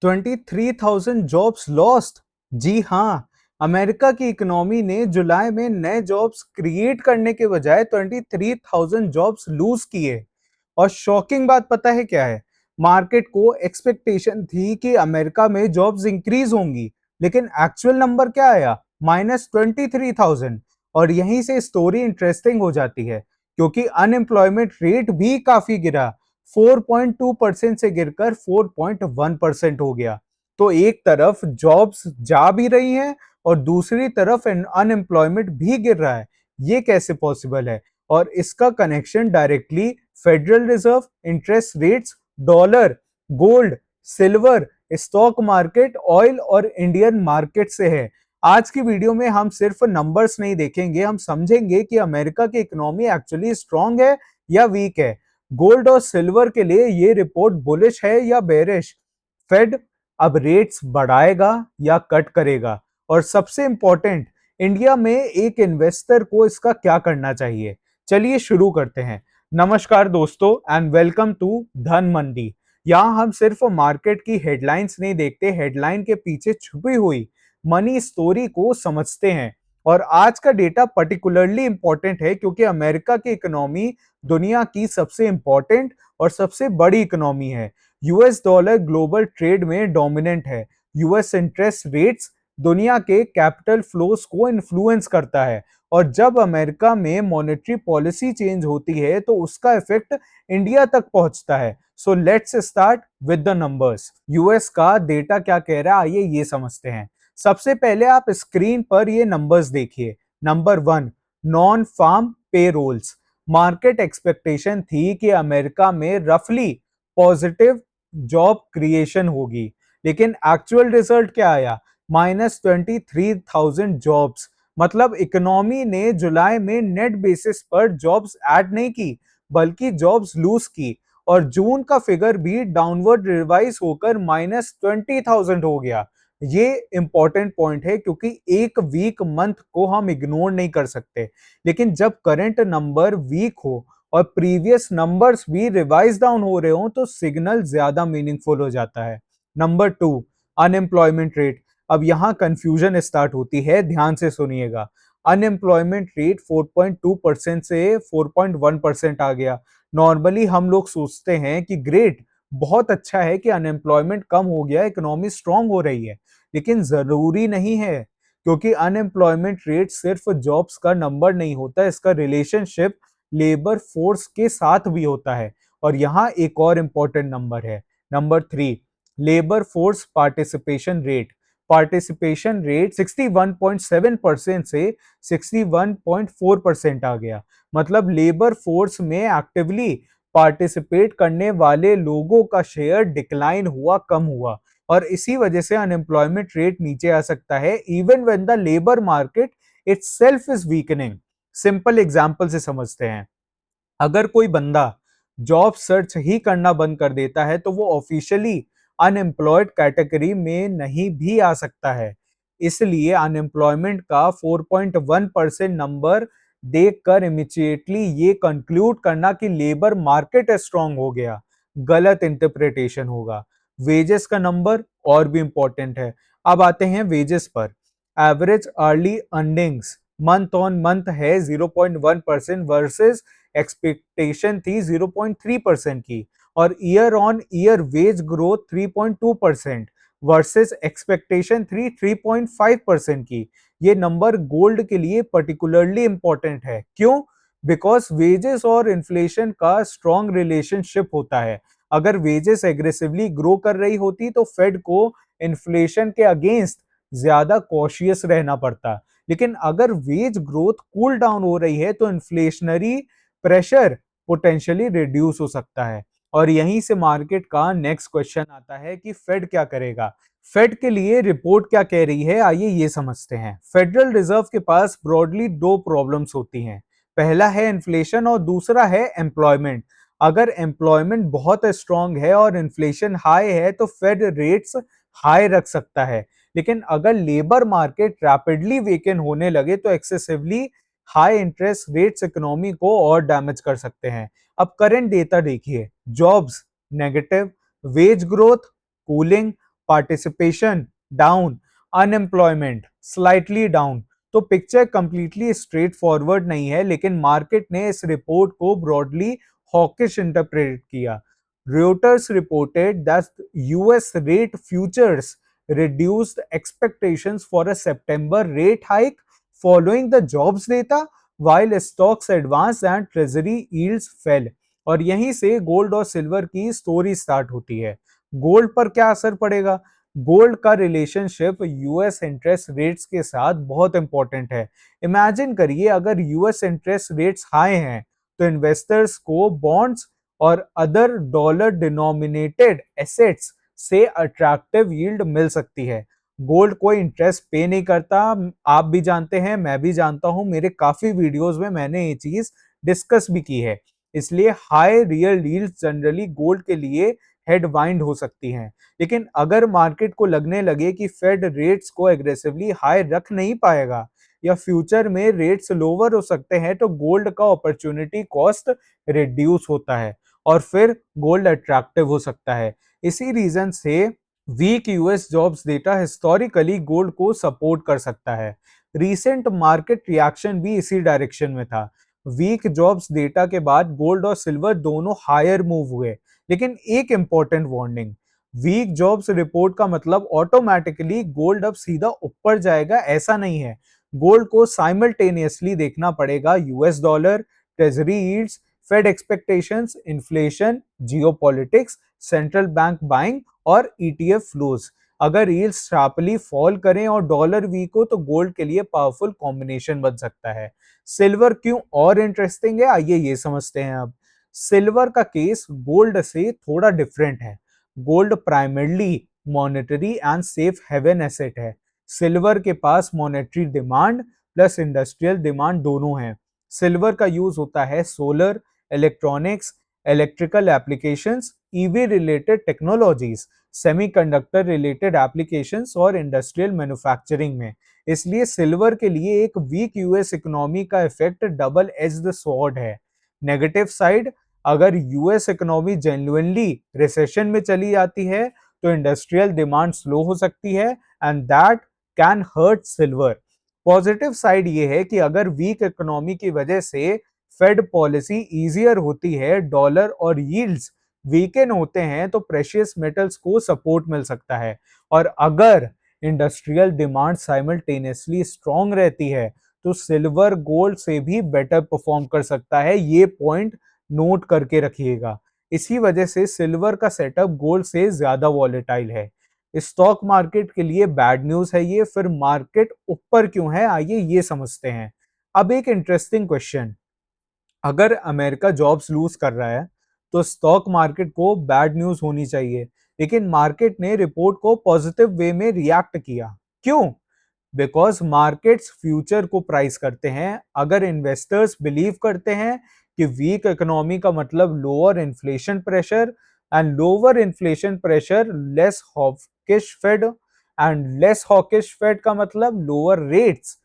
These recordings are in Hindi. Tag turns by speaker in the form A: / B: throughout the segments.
A: 23,000 जॉब्स लॉस्ट। जी हाँ, अमेरिका की इकोनॉमी ने जुलाई में नए जॉब्स क्रिएट करने के बजाय 23,000 जॉब्स लूज किए। और शॉकिंग बात पता है क्या है? मार्केट को एक्सपेक्टेशन थी कि अमेरिका में जॉब्स इंक्रीज होंगी, लेकिन एक्चुअल नंबर क्या आया? -23,000। और यहीं से स्टोरी इंटरेस्टिंग हो जाती है, क्योंकि अनएम्प्लॉयमेंट रेट भी काफी गिरा। 4.2% से गिरकर 4.1% हो गया। तो एक तरफ जॉब्स जा भी रही हैं और दूसरी तरफ अनएम्प्लॉयमेंट भी गिर रहा है। ये कैसे पॉसिबल है? और इसका connection directly federal reserve, interest rates, dollar, gold, silver, stock market, oil और इंडियन मार्केट से है। आज की वीडियो में हम सिर्फ नंबर्स नहीं देखेंगे, हम समझेंगे कि अमेरिका की इकोनॉमी एक्चुअली स्ट्रांग है या वीक है। गोल्ड और सिल्वर के लिए ये रिपोर्ट बुलिश है या बेरिश? फेड अब रेट्स बढ़ाएगा या कट करेगा? और सबसे इंपॉर्टेंट, इंडिया में एक इन्वेस्टर को इसका क्या करना चाहिए? चलिए शुरू करते हैं। नमस्कार दोस्तों एंड वेलकम टू धन मंडी। यहाँ हम सिर्फ मार्केट की हेडलाइंस नहीं देखते, हेडलाइन के पीछे छुपी हुई मनी स्टोरी को समझते हैं। और आज का डेटा पर्टिकुलरली इंपॉर्टेंट है क्योंकि अमेरिका की इकोनॉमी दुनिया की सबसे इंपॉर्टेंट और सबसे बड़ी इकोनॉमी है। यूएस डॉलर ग्लोबल ट्रेड में डोमिनेंट है। यूएस इंटरेस्ट रेट्स दुनिया के कैपिटल फ्लोस को इन्फ्लुएंस करता है। और जब अमेरिका में मॉनेटरी पॉलिसी चेंज होती है तो उसका इफेक्ट इंडिया तक पहुंचता है। So let's start with the numbers. US का डेटा क्या कह रहा है, आइए ये समझते हैं। सबसे पहले आप स्क्रीन पर ये नंबर्स देखिए। Number 1, non farm payrolls. Market expectation थी कि अमेरिका में रफली पॉजिटिव जॉब क्रिएशन होगी, लेकिन एक्चुअल रिजल्ट क्या आया? -23,000 जॉब्स। मतलब इकोनॉमी ने जुलाई में नेट बेसिस पर जॉब्स ऐड नहीं की, बल्कि जॉब्स लूज की। और जून का फिगर भी डाउनवर्ड रिवाइज होकर -20,000 हो गया। ये इंपॉर्टेंट पॉइंट है क्योंकि एक वीक मंथ को हम इग्नोर नहीं कर सकते। लेकिन जब करंट नंबर वीक हो और प्रीवियस नंबर्स भी रिवाइज डाउन हो रहे हो तो सिग्नल ज्यादा मीनिंगफुल हो जाता है। Number 2, unemployment rate. अब यहां कंफ्यूजन स्टार्ट होती है, ध्यान से सुनिएगा। अनएम्प्लॉयमेंट रेट 4.2% से 4.1% आ गया। नॉर्मली हम लोग सोचते हैं कि ग्रेट, बहुत अच्छा है कि अनएम्प्लॉयमेंट कम हो गया, इकोनॉमी स्ट्रांग हो रही है। लेकिन जरूरी नहीं है, क्योंकि अनएम्प्लॉयमेंट रेट सिर्फ जॉब्स का नंबर नहीं होता, इसका रिलेशनशिप लेबर फोर्स के साथ भी होता है। और यहाँ एक और इंपॉर्टेंट नंबर है, number 3, labour force participation rate. Participation rate 61.7% से 61.4% आ गया। मतलब लेबर फोर्स में एक्टिवली पार्टिसिपेट करने वाले लोगों का शेयर डिक्लाइन हुआ, कम हुआ। और इसी वजह से अनएम्प्लॉयमेंट रेट नीचे आ सकता है even when the labour market itself is weakening. Simple example से समझते हैं। अगर कोई बंदा जॉब सर्च ही करना बंद कर देता है तो वो ऑफिशियली अनएम्प्लॉयड कैटेगरी में नहीं भी आ सकता है। इसलिए अनएम्प्लॉयमेंट का 4.1% नंबर देखकर इमीडिएटली ये कंक्लूड करना कि लेबर मार्केट स्ट्रांग हो गया, गलत इंटरप्रिटेशन होगा। वेजेस का नंबर और भी इंपॉर्टेंट है। अब आते हैं वेजेस पर। Average early earnings month on month है 0.1% वर्सेस एक्सपेक्टेशन थी 0.3% की। और year on year wage growth 3.2% versus expectation थी 3.5% की। ये नंबर गोल्ड के लिए पर्टिकुलरली इंपॉर्टेंट है। क्यों? बिकॉज वेजेस और इन्फ्लेशन का स्ट्रॉन्ग रिलेशनशिप होता है। अगर वेजेस एग्रेसिवली ग्रो कर रही होती तो फेड को इन्फ्लेशन के अगेंस्ट ज्यादा कॉशियस रहना पड़ता। लेकिन अगर वेज ग्रोथ कूल डाउन हो रही है तो इन्फ्लेशनरी प्रेशर पोटेंशियली रिड्यूस हो सकता है। और यहीं से मार्केट का नेक्स्ट क्वेश्चन आता है कि फेड क्या करेगा। फेड के लिए रिपोर्ट क्या कह रही है, आइए ये समझते हैं। फेडरल रिजर्व के पास ब्रॉडली दो प्रॉब्लम्स होती हैं। पहला है इन्फ्लेशन और दूसरा है एम्प्लॉयमेंट। अगर एम्प्लॉयमेंट बहुत स्ट्रांग है और इन्फ्लेशन हाई है तो फेड रेट्स हाई रख सकता है। लेकिन अगर लेबर मार्केट रैपिडली वीकन होने लगे तो excessively high interest rates economy को और डैमेज कर सकते हैं। अब करंट डेटा देखिए। Jobs negative, wage growth cooling, participation down, unemployment slightly down. तो पिक्चर कंप्लीटली स्ट्रेट फॉरवर्ड नहीं है, लेकिन मार्केट ने इस रिपोर्ट को ब्रॉडली हॉकिश इंटरप्रेट किया। Reuters reported that US rate futures reduced expectations for a September rate hike following the jobs data, while stocks advanced and treasury yields fell। और यहीं से गोल्ड और सिल्वर की स्टोरी स्टार्ट होती है। गोल्ड पर क्या असर पड़ेगा? गोल्ड का रिलेशनशिप यूएस इंटरेस्ट रेट्स के साथ बहुत इंपॉर्टेंट है। इमेजिन करिए, अगर यूएस इंटरेस्ट रेट्स हाई हैं तो इन्वेस्टर्स को बॉन्ड्स और अदर डॉलर डिनोमिनेटेड एसेट्स से अट्रैक्टिव यील्ड मिल सकती है। गोल्ड कोई इंटरेस्ट पे नहीं करता, आप भी जानते हैं, मैं भी जानता हूं, मेरे काफी वीडियोस में मैंने ये चीज डिस्कस भी की है। इसलिए high real yield generally gold के लिए हेडवाइंड हो सकती हैं। लेकिन अगर मार्केट को लगने लगे कि फेड रेट्स को एग्रेसिवली हाई रख नहीं पाएगा या फ्यूचर में रेट्स लोअर हो सकते हैं, तो गोल्ड का अपॉर्चुनिटी कॉस्ट रिड्यूस होता है और फिर गोल्ड अट्रैक्टिव हो सकता है। इसी रीजन से weak US jobs data historically gold को सपोर्ट कर सकता है। रीसेंट मार्केट रिएक्शन भी इसी डायरेक्शन में था। वीक जॉब्स डेटा के बाद गोल्ड और सिल्वर दोनों हायर मूव हुए। लेकिन एक important warning, weak jobs report का मतलब ऑटोमेटिकली गोल्ड अब सीधा ऊपर जाएगा ऐसा नहीं है। गोल्ड को साइमल्टेनियसली देखना पड़ेगा US dollar, treasury yields, Fed expectations, inflation, geopolitics, central bank buying और ईटीएफ फ्लोज। अगर यील्ड्स शार्पली फॉल करें और डॉलर वीक हो तो गोल्ड के लिए पावरफुल कॉम्बिनेशन बन सकता है। सिल्वर क्यों और इंटरेस्टिंग है, आइए ये समझते हैं अब। सिल्वर का केस गोल्ड से थोड़ा डिफरेंट है। Gold primarily monetary and safe haven asset है। सिल्वर के पास monetary demand plus industrial demand दोनों हैं। सिल्वर का यूज होता है solar, electronics, electrical applications, EV related technologies, semiconductor related applications और इंडस्ट्रियल मैन्युफैक्चरिंग में। इसलिए सिल्वर के लिए एक वीक यूएस इकोनॉमी का इफेक्ट डबल एज्ड स्वॉर्ड है। नेगेटिव साइड, अगर यूएस इकोनॉमी जेन्युइनली रिसेशन में चली जाती है तो इंडस्ट्रियल डिमांड स्लो हो सकती है and that can hurt silver. Positive side ये है कि अगर वीक इकोनॉमी की वजह से फेड पॉलिसी इजियर होती है, डॉलर और यील्ड्स वीकेन होते हैं, तो प्रेशियस मेटल्स को सपोर्ट मिल सकता है। और अगर इंडस्ट्रियल डिमांड साइमल्टेनियसली स्ट्रांग रहती है तो सिल्वर गोल्ड से भी बेटर परफॉर्म कर सकता है। ये पॉइंट नोट करके रखिएगा। इसी वजह से सिल्वर का सेटअप गोल्ड से ज्यादा वॉलेटाइल है। स्टॉक मार्केट के लिए बैड न्यूज है ये। फिर मार्केट ऊपर क्यों है, आइए ये समझते हैं। अब एक इंटरेस्टिंग क्वेश्चन, अगर अमेरिका जॉब्स लूज कर रहा है तो स्टॉक मार्केट को बैड न्यूज होनी चाहिए, लेकिन मार्केट ने रिपोर्ट को पॉजिटिव वे में रिएक्ट किया। क्यों? बिकॉज मार्केट्स फ्यूचर को प्राइस करते हैं। अगर इन्वेस्टर्स बिलीव करते हैं कि वीक इकोनॉमी का मतलब lower inflation pressure and lower inflation pressure less hawkish Fed and less hawkish Fed का मतलब लोअर रेट्स,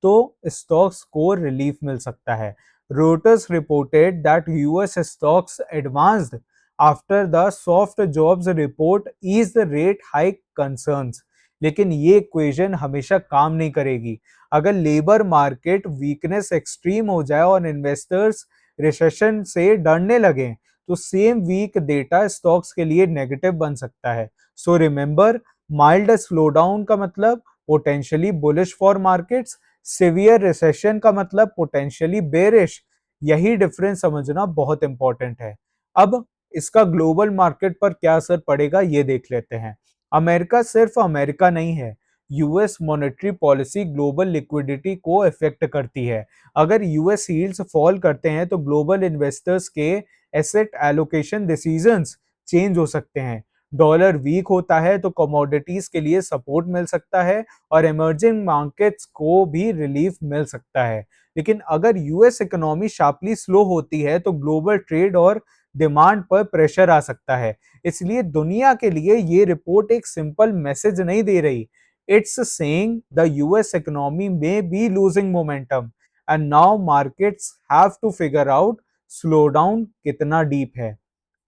A: तो स्टॉक्स को रिलीफ मिल सकता है। Reuters reported that US stocks advanced after the soft jobs report eased rate hike concerns। लेकिन ये इक्वेशन हमेशा काम नहीं करेगी। अगर लेबर मार्केट वीकनेस एक्सट्रीम हो जाए और इन्वेस्टर्स रिसेशन से डरने लगे तो सेम वीक डेटा स्टॉक्स के लिए नेगेटिव बन सकता है। सो रिमेंबर, माइल्ड स्लोडाउन का मतलब potentially bullish for markets, severe recession का मतलब पोटेंशियली बेरिश। यही डिफरेंस समझना बहुत इंपॉर्टेंट है। अब इसका ग्लोबल मार्केट पर क्या असर पड़ेगा ये देख लेते हैं। अमेरिका सिर्फ अमेरिका नहीं है। US monetary policy global liquidity को अफेक्ट करती है। अगर यूएस यील्ड्स फॉल करते हैं तो ग्लोबल इन्वेस्टर्स के एसेट एलोकेशन डिसीजंस चेंज हो सकते हैं। डॉलर वीक होता है तो कमोडिटीज के लिए सपोर्ट मिल सकता है और इमर्जिंग मार्केट्स को भी रिलीफ मिल सकता है। लेकिन अगर यूएस इकोनॉमी शार्पली स्लो होती है तो ग्लोबल ट्रेड और डिमांड पर प्रेशर आ सकता है। इसलिए दुनिया के लिए ये रिपोर्ट एक सिंपल मैसेज नहीं दे रही। It's saying the US economy may be losing momentum and now markets have to figure out slow down कितना डीप है।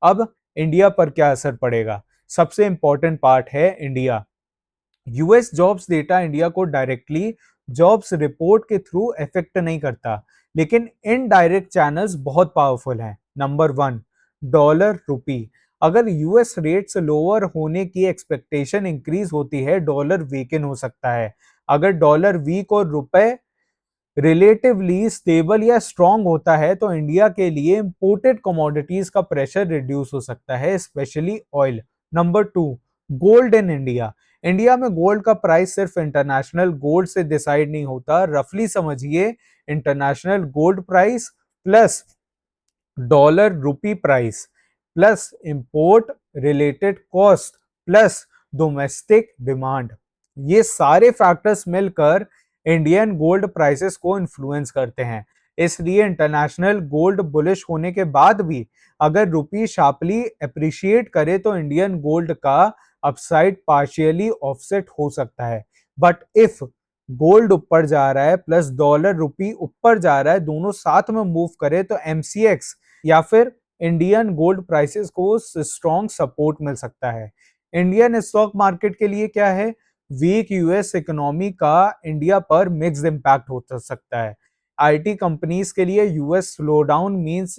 A: अब इंडिया पर क्या असर पड़ेगा? सबसे इंपॉर्टेंट पार्ट है India. US jobs data India को डायरेक्टली जॉब्स रिपोर्ट के थ्रू इफेक्ट नहीं करता, लेकिन इनडायरेक्ट चैनल्स बहुत पावरफुल हैं। Number one, dollar rupee. अगर यूएस रेट्स लोअर होने की एक्सपेक्टेशन इंक्रीज होती है, डॉलर वीकन हो सकता है। अगर डॉलर वीक और रुपए रिलेटिवली स्टेबल या स्ट्रांग होता है, तो इंडिया के लिए इंपोर्टेड कमोडिटीज का प्रेशर रिड्यूस हो सकता है, specially oil. Number two, gold in India. India में गोल्ड का प्राइस सिर्फ इंटरनेशनल गोल्ड से डिसाइड नहीं होता। रफली समझिए, international gold price plus dollar rupee price plus import related cost plus domestic demand, ये सारे फैक्टर्स मिलकर इंडियन गोल्ड प्राइसेस को इन्फ्लुएंस करते हैं। इसलिए इंटरनेशनल गोल्ड बुलिश होने के बाद भी अगर रुपी शार्पली अप्रिशिएट करे, तो इंडियन गोल्ड का अपसाइड पार्शियली ऑफसेट हो सकता है। बट इफ गोल्ड ऊपर जा रहा है प्लस डॉलर रूपी ऊपर जा रहा है, दोनों साथ में मूव करे, तो एमसीएक्स या फिर इंडियन गोल्ड प्राइसेस को स्ट्रॉन्ग सपोर्ट मिल सकता है। इंडियन स्टॉक मार्केट के लिए क्या है, वीक यूएस इकोनॉमी का इंडिया पर मिक्स्ड इंपैक्ट हो सकता है। आईटी कंपनीज के लिए US slowdown means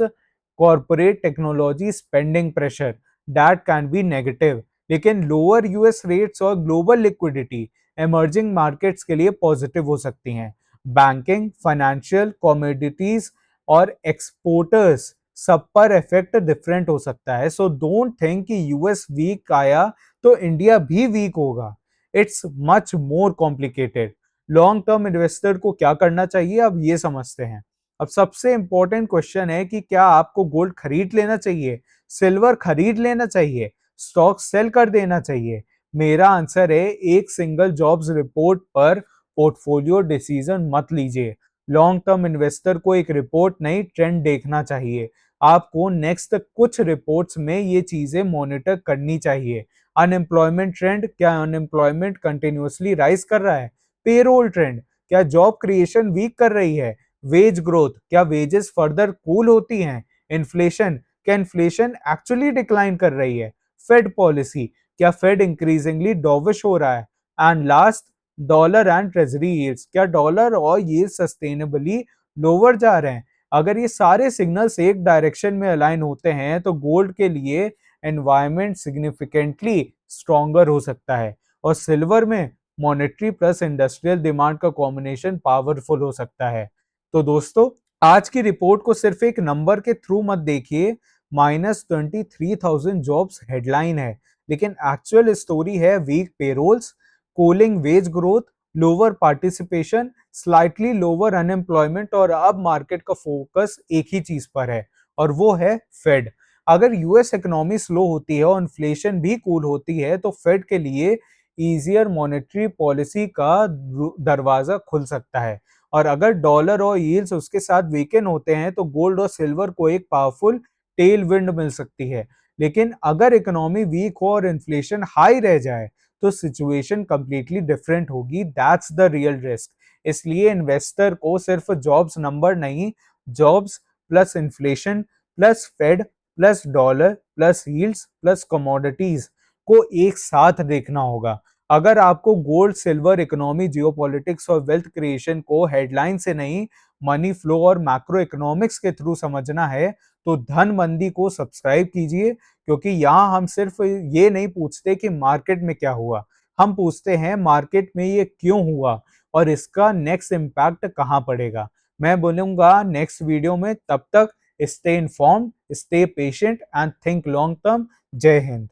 A: corporate technology spending pressure, that can be negative. लेकिन लोअर यूएस रेट्स और ग्लोबल लिक्विडिटी इमर्जिंग मार्केट्स के लिए पॉजिटिव हो सकती हैं। बैंकिंग, फाइनेंशियल, कमोडिटीज और एक्सपोर्टर्स सब पर इफेक्ट डिफरेंट हो सकता है। सो डोंट थिंक कि यूएस वीक आया तो इंडिया भी वीक होगा। It's much more complicated. Long term investor को क्या करना चाहिए, अब ये समझते हैं। अब सबसे इंपॉर्टेंट क्वेश्चन है कि क्या आपको गोल्ड खरीद लेना चाहिए, सिल्वर खरीद लेना चाहिए, स्टॉक सेल कर देना चाहिए? मेरा आंसर है, एक सिंगल जॉब्स रिपोर्ट पर पोर्टफोलियो डिसीजन मत लीजिए। लॉन्ग टर्म इन्वेस्टर को एक रिपोर्ट नहीं, ट्रेंड देखना चाहिए। आपको नेक्स्ट कुछ रिपोर्ट्स में ये चीजें मॉनिटर करनी चाहिए। अनएम्प्लॉयमेंट ट्रेंड, क्या अनएम्प्लॉयमेंट कंटिन्यूअसली राइज कर रहा है? पेरोल ट्रेंड, क्या जॉब क्रिएशन वीक कर रही है? वेज ग्रोथ, क्या वेजेस फर्दर कूल होती हैं? इन्फ्लेशन, क्या इन्फ्लेशन एक्चुअली डिक्लाइन कर रही है? फेड पॉलिसी, क्या फेड इंक्रीजिंगली डॉविश हो रहा है? And last, dollar and treasury yields, क्या डॉलर और यील्ड सस्टेनेबली लोअर जा रहे हैं? अगर ये सारे सिग्नल्स एक डायरेक्शन में अलाइन होते हैं, तो गोल्ड के लिए एनवायरनमेंट सिग्निफिकेंटली स्ट्रॉन्गर हो सकता है, और सिल्वर में मॉनेटरी प्लस इंडस्ट्रियल डिमांड का कॉम्बिनेशन पावरफुल हो सकता है। तो दोस्तों, आज की रिपोर्ट को सिर्फ एक नंबर के थ्रू मत देखिए। -23,000 जॉब्स हेडलाइन है, लेकिन एक्चुअल स्टोरी है weak payrolls, cooling wage growth, lower participation, slightly lower unemployment, और अब मार्केट का फोकस एक ही चीज पर है, और वो है फेड। अगर यूएस इकोनॉमी स्लो होती है और इन्फ्लेशन भी कूल होती है, तो फेड के लिए ईजियर मॉनेटरी पॉलिसी का दरवाजा खुल सकता है। और अगर डॉलर और यील्ड्स उसके साथ वीकेन होते हैं, तो गोल्ड और सिल्वर को एक पावरफुल टेल विंड मिल सकती है। लेकिन अगर इकोनॉमी वीक हो और इन्फ्लेशन हाई रह जाए, तो सिचुएशन कंप्लीटली डिफरेंट होगी। That's the real risk. इसलिए इन्वेस्टर को सिर्फ जॉब्स नंबर नहीं, jobs plus inflation plus Fed plus dollar plus yields plus commodities को एक साथ देखना होगा। अगर आपको गोल्ड, सिल्वर, इकोनॉमी, जियोपॉलिटिक्स और वेल्थ क्रिएशन को हेडलाइन से नहीं, मनी फ्लो और मैक्रो इकोनॉमिक्स के थ्रू समझना है, तो धन मंदी को सब्सक्राइब कीजिए। क्योंकि यहाँ हम सिर्फ ये नहीं पूछते कि मार्केट में क्या हुआ, हम पूछते हैं मार्केट में ये क्यों हुआ और इसका नेक्स्ट इम्पैक्ट कहाँ पड़ेगा। मैं बोलूंगा नेक्स्ट वीडियो में। तब तक stay informed, stay patient and think long term. जय हिंद।